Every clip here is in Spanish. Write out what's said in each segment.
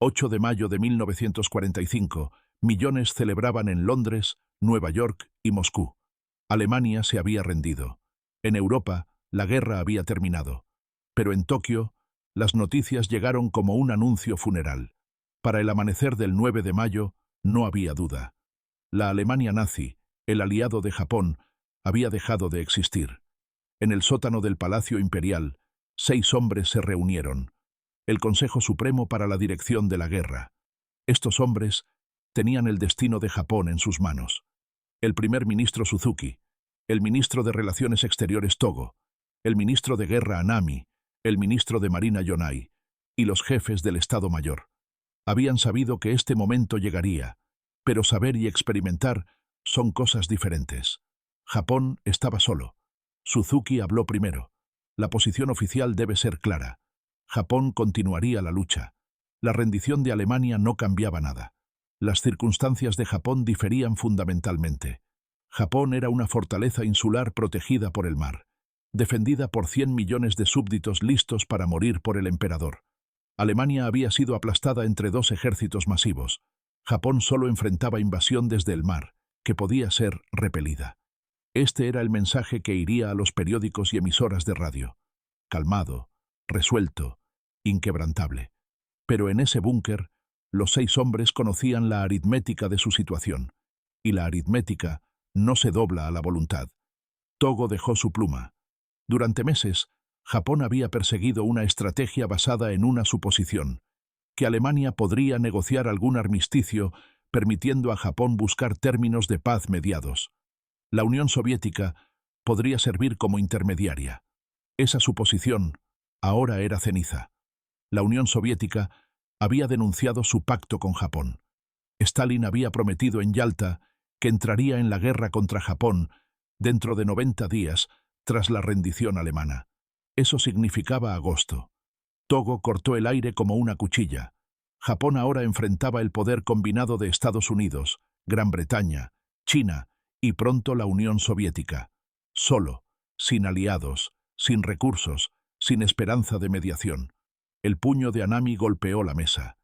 8 de mayo de 1945, millones celebraban en Londres, Nueva York y Moscú. Alemania se había rendido. En Europa, la guerra había terminado. Pero en Tokio, las noticias llegaron como un anuncio funeral. Para el amanecer del 9 de mayo, no había duda. La Alemania nazi, el aliado de Japón, había dejado de existir. En el sótano del Palacio Imperial, 6 hombres se reunieron. El Consejo Supremo para la Dirección de la Guerra. Estos hombres tenían el destino de Japón en sus manos. El primer ministro Suzuki, el ministro de Relaciones Exteriores Togo, el ministro de Guerra Anami, el ministro de Marina Yonai y los jefes del Estado Mayor. Habían sabido que este momento llegaría, pero saber y experimentar son cosas diferentes. Japón estaba solo. Suzuki habló primero. La posición oficial debe ser clara. Japón continuaría la lucha. La rendición de Alemania no cambiaba nada. Las circunstancias de Japón diferían fundamentalmente. Japón era una fortaleza insular protegida por el mar, defendida por 100 millones de súbditos listos para morir por el emperador. Alemania había sido aplastada entre 2 ejércitos masivos. Japón solo enfrentaba invasión desde el mar, que podía ser repelida. Este era el mensaje que iría a los periódicos y emisoras de radio. Calmado, resuelto, inquebrantable. Pero en ese búnker, los 6 hombres conocían la aritmética de su situación. Y la aritmética no se dobla a la voluntad. Togo dejó su pluma. Durante meses, Japón había perseguido una estrategia basada en una suposición, que Alemania podría negociar algún armisticio, permitiendo a Japón buscar términos de paz mediados. La Unión Soviética podría servir como intermediaria. Esa suposición ahora era ceniza. La Unión Soviética había denunciado su pacto con Japón. Stalin había prometido en Yalta que entraría en la guerra contra Japón dentro de 90 días tras la rendición alemana. Eso significaba agosto. Togo cortó el aire como una cuchilla. Japón ahora enfrentaba el poder combinado de Estados Unidos, Gran Bretaña, China y pronto la Unión Soviética. Solo, sin aliados, sin recursos, sin esperanza de mediación. El puño de Anami golpeó la mesa.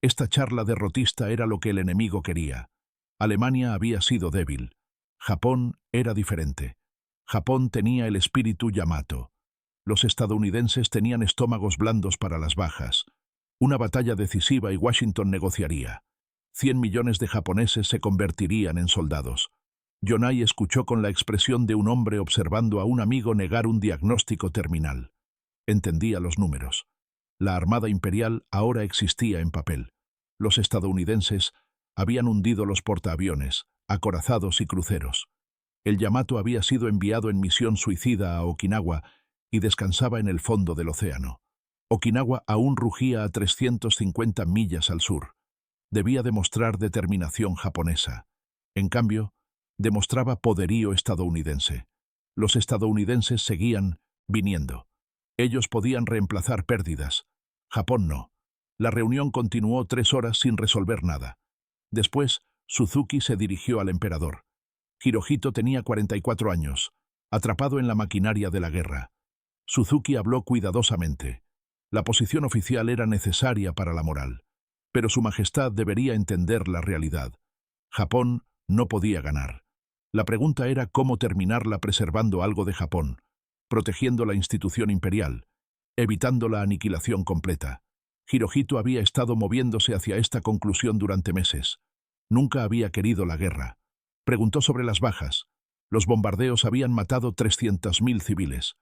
Esta charla derrotista era lo que el enemigo quería. Alemania había sido débil. Japón era diferente. Japón tenía el espíritu Yamato. Los estadounidenses tenían estómagos blandos para las bajas. Una batalla decisiva y Washington negociaría. 100 millones de japoneses se convertirían en soldados. Yonai escuchó con la expresión de un hombre observando a un amigo negar un diagnóstico terminal. Entendía los números. La Armada Imperial ahora existía en papel. Los estadounidenses habían hundido los portaaviones, acorazados y cruceros. El Yamato había sido enviado en misión suicida a Okinawa y descansaba en el fondo del océano. Okinawa aún rugía a 350 millas al sur. Debía demostrar determinación japonesa. En cambio, demostraba poderío estadounidense. Los estadounidenses seguían viniendo. Ellos podían reemplazar pérdidas. Japón no. La reunión continuó 3 horas sin resolver nada. Después, Suzuki se dirigió al emperador. Hirohito tenía 44 años, atrapado en la maquinaria de la guerra. Suzuki habló cuidadosamente. La posición oficial era necesaria para la moral, pero su majestad debería entender la realidad. Japón no podía ganar. La pregunta era cómo terminarla preservando algo de Japón, protegiendo la institución imperial, evitando la aniquilación completa. Hirohito había estado moviéndose hacia esta conclusión durante meses. Nunca había querido la guerra. Preguntó sobre las bajas. Los bombardeos habían matado 300.000 civiles.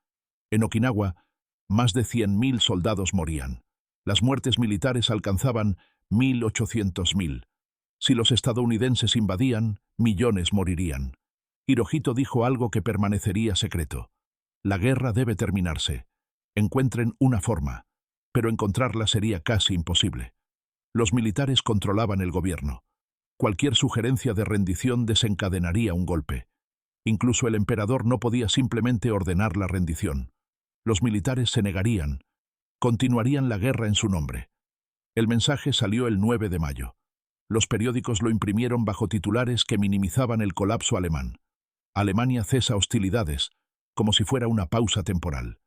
En Okinawa, más de 100.000 soldados morían. Las muertes militares alcanzaban 1.800.000. Si los estadounidenses invadían, millones morirían. Hirohito dijo algo que permanecería secreto. La guerra debe terminarse. Encuentren una forma, pero encontrarla sería casi imposible. Los militares controlaban el gobierno. Cualquier sugerencia de rendición desencadenaría un golpe. Incluso el emperador no podía simplemente ordenar la rendición. Los militares se negarían. Continuarían la guerra en su nombre. El mensaje salió el 9 de mayo. Los periódicos lo imprimieron bajo titulares que minimizaban el colapso alemán. Alemania cesa hostilidades, como si fuera una pausa temporal.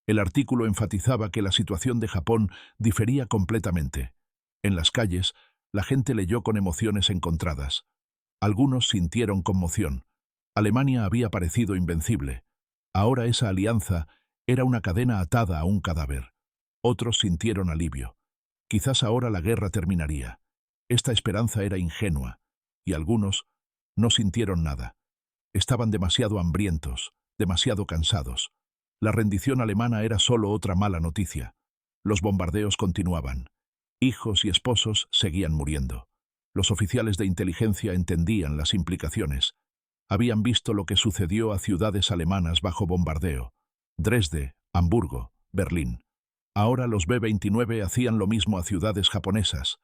El artículo enfatizaba que la situación de Japón difería completamente. En las calles, la gente leyó con emociones encontradas. Algunos sintieron conmoción. Alemania había parecido invencible. Ahora esa alianza era una cadena atada a un cadáver. Otros sintieron alivio. Quizás ahora la guerra terminaría. Esta esperanza era ingenua, y algunos no sintieron nada. Estaban demasiado hambrientos, demasiado cansados. La rendición alemana era solo otra mala noticia. Los bombardeos continuaban. Hijos y esposos seguían muriendo. Los oficiales de inteligencia entendían las implicaciones. Habían visto lo que sucedió a ciudades alemanas bajo bombardeo. Dresde, Hamburgo, Berlín. Ahora los B-29 hacían lo mismo a ciudades japonesas.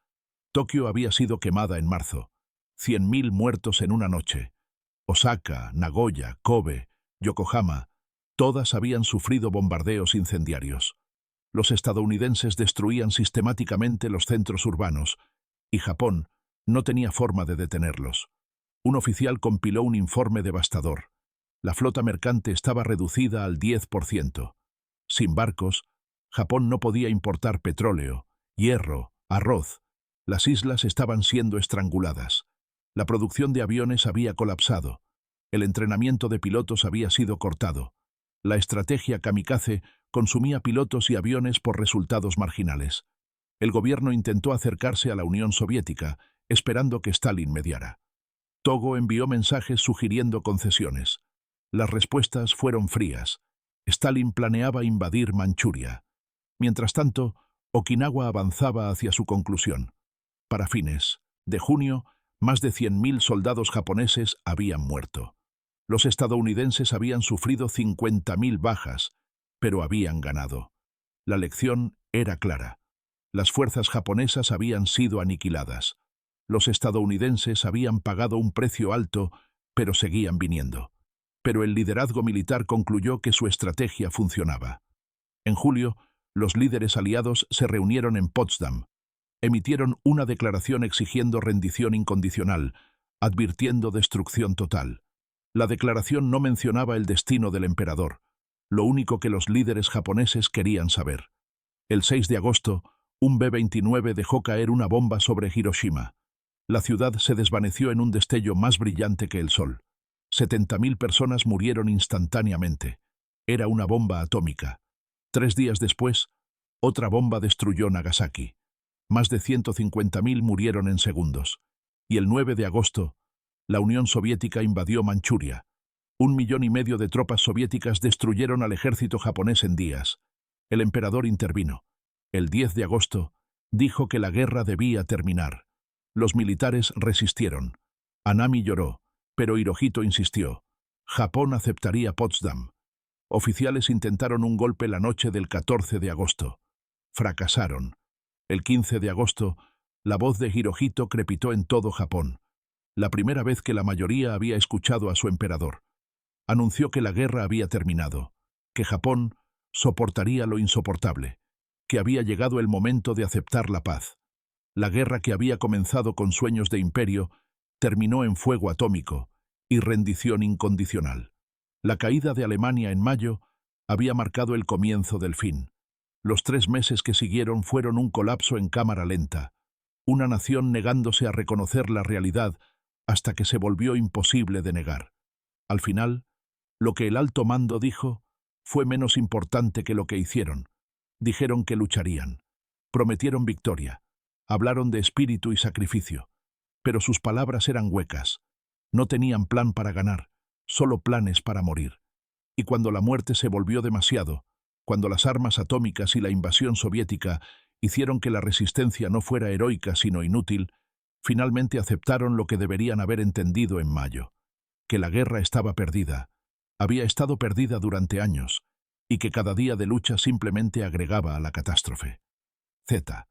Tokio había sido quemada en marzo. 100.000 muertos en una noche. Osaka, Nagoya, Kobe, Yokohama, todas habían sufrido bombardeos incendiarios. Los estadounidenses destruían sistemáticamente los centros urbanos, y Japón no tenía forma de detenerlos. Un oficial compiló un informe devastador. La flota mercante estaba reducida al 10%. Sin barcos, Japón no podía importar petróleo, hierro, arroz. Las islas estaban siendo estranguladas. La producción de aviones había colapsado. El entrenamiento de pilotos había sido cortado. La estrategia kamikaze consumía pilotos y aviones por resultados marginales. El gobierno intentó acercarse a la Unión Soviética, esperando que Stalin mediara. Togo envió mensajes sugiriendo concesiones. Las respuestas fueron frías. Stalin planeaba invadir Manchuria. Mientras tanto, Okinawa avanzaba hacia su conclusión. Para fines de junio, más de 100.000 soldados japoneses habían muerto. Los estadounidenses habían sufrido 50.000 bajas, pero habían ganado. La lección era clara. Las fuerzas japonesas habían sido aniquiladas. Los estadounidenses habían pagado un precio alto, pero seguían viniendo. Pero el liderazgo militar concluyó que su estrategia funcionaba. En julio, los líderes aliados se reunieron en Potsdam. Emitieron una declaración exigiendo rendición incondicional, advirtiendo destrucción total. La declaración no mencionaba el destino del emperador, lo único que los líderes japoneses querían saber. El 6 de agosto, un B-29 dejó caer una bomba sobre Hiroshima. La ciudad se desvaneció en un destello más brillante que el sol. 70.000 personas murieron instantáneamente. Era una bomba atómica. 3 días después, otra bomba destruyó Nagasaki. Más de 150.000 murieron en segundos. Y el 9 de agosto, la Unión Soviética invadió Manchuria. 1,5 millones de tropas soviéticas destruyeron al ejército japonés en días. El emperador intervino. El 10 de agosto, dijo que la guerra debía terminar. Los militares resistieron. Anami lloró, pero Hirohito insistió. Japón aceptaría Potsdam. Oficiales intentaron un golpe la noche del 14 de agosto. Fracasaron. El 15 de agosto, la voz de Hirohito crepitó en todo Japón. La primera vez que la mayoría había escuchado a su emperador. Anunció que la guerra había terminado, que Japón soportaría lo insoportable, que había llegado el momento de aceptar la paz. La guerra que había comenzado con sueños de imperio terminó en fuego atómico y rendición incondicional. La caída de Alemania en mayo había marcado el comienzo del fin. Los 3 meses que siguieron fueron un colapso en cámara lenta, una nación negándose a reconocer la realidad hasta que se volvió imposible de negar. Al final, lo que el alto mando dijo fue menos importante que lo que hicieron. Dijeron que lucharían. Prometieron victoria. Hablaron de espíritu y sacrificio. Pero sus palabras eran huecas. No tenían plan para ganar, solo planes para morir. Y cuando la muerte se volvió demasiado, cuando las armas atómicas y la invasión soviética hicieron que la resistencia no fuera heroica sino inútil, finalmente aceptaron lo que deberían haber entendido en mayo, que la guerra estaba perdida, había estado perdida durante años, y que cada día de lucha simplemente agregaba a la catástrofe. Z.